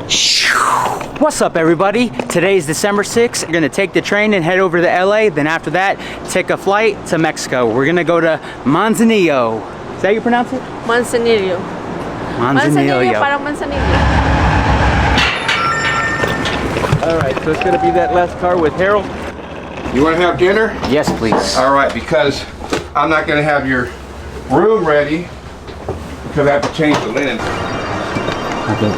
What's up, everybody? Today is December 6th. We're gonna take the train and head over to LA. Then after that, take a flight to Mexico. We're gonna go to Manzanillo. Is that how you pronounce it? Manzanillo. Manzanillo. Parang Manzanillo. All right, so it's gonna be that last car with Harold. You want to have dinner? Yes, please. All right, because I'm not going to have your room ready because I have to change the linen. Okay.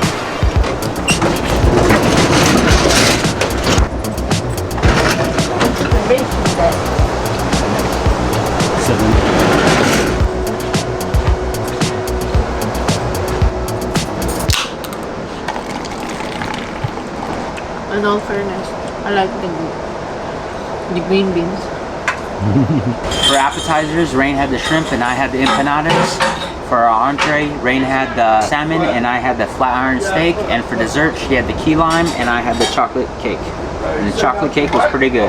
In all fairness, I like the green beans. For appetizers, Rain had the shrimp and I had the empanadas. For our entree, Rain had the salmon and I had the flat iron steak. And for dessert, she had the key lime and I had the chocolate cake. And the chocolate cake was pretty good.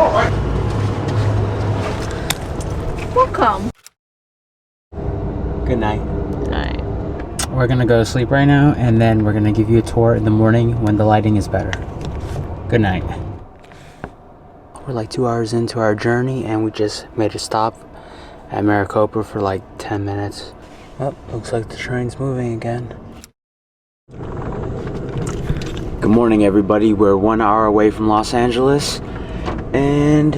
Welcome. Good night. Night. We're gonna go to sleep right now and then we're gonna give you a tour in the morning when the lighting is better. Good night. We're like 2 hours into our journey and we just made a stop at Maricopa for like 10 minutes. Oh, looks like the train's moving again. Good morning, everybody. We're 1 hour away from Los Angeles and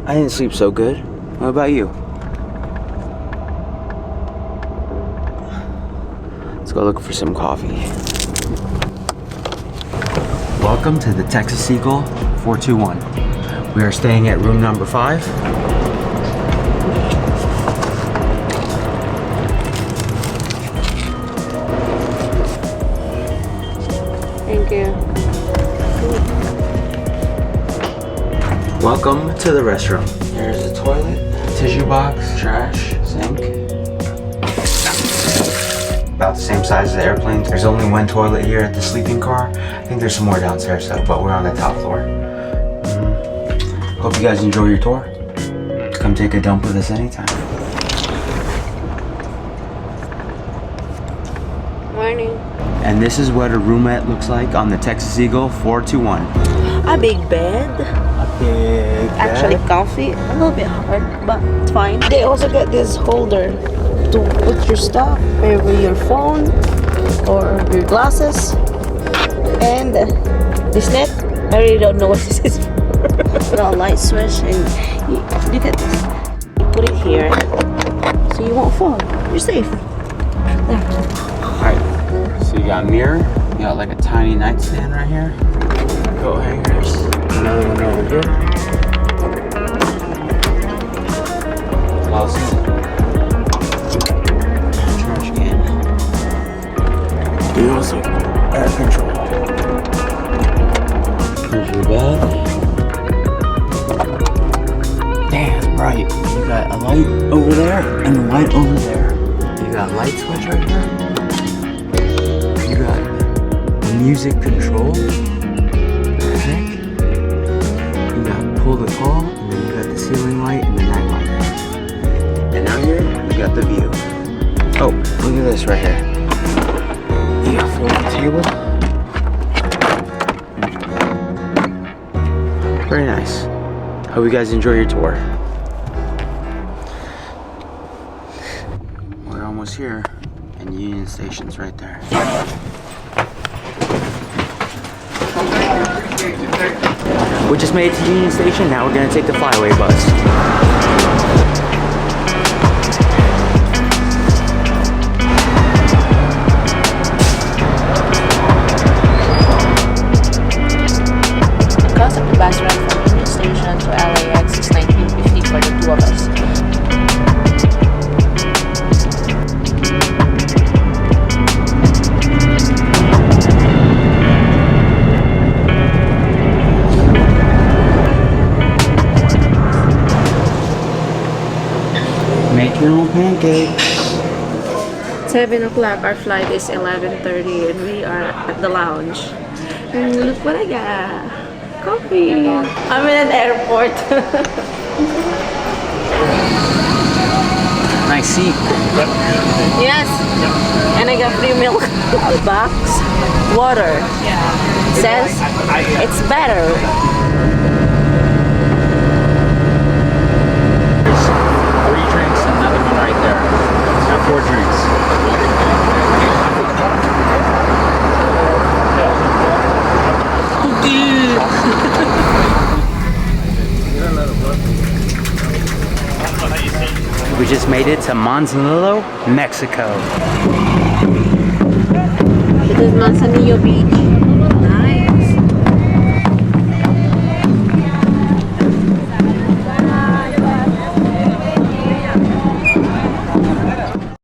I didn't sleep so good. What about you? Let's go look for some coffee. Welcome to the Texas Eagle 421. We are staying at room number 5. Thank you. Welcome to the restroom. There's a toilet, tissue box, trash, sink. About the same size as the airplane. There's only one toilet here at the sleeping car. I think there's some more downstairs though, but we're on the top floor. Hope you guys enjoy your tour. Come take a dump with us anytime. Morning. And this is what a roomette looks like on the Texas Eagle 421. A big bed. A big Actually comfy. A little bit hard, but it's fine. They also got this holder to put your stuff, maybe your phone or your glasses. And this net, I really don't know what this is for. A light switch, and look at this. You put it here so you won't fall. You're safe. There. Alright, so you got a mirror, you got like a tiny nightstand right here. Coat hangers, another one over here. Closet. Trash can. You also air control. Here's your bed. Damn, it's bright. You got a light over there and a light over there. You got a light switch right here. You got a music control. What the heck? You got pull the call, and then you got the ceiling light and the night light. And now here, you got the view. Oh, look at this right here. You got a folding table. Very nice. Hope you guys enjoy your tour. We're almost here, and Union Station's right there. We just made it to Union Station. Now we're gonna take the flyaway bus. Bus ride from Union Station to LAX is $19.50 for the two of us. Make your own pancakes. 7 o'clock, our flight is 11:30 and we are at the lounge. And look what I got. Coffee. I'm in an airport. Nice my seat. Yes. And I got free milk. A box, water. Says it's better. There's 3 drinks and another one right there. Got 4 drinks. We just made it to Manzanillo, Mexico. It is Manzanillo Beach.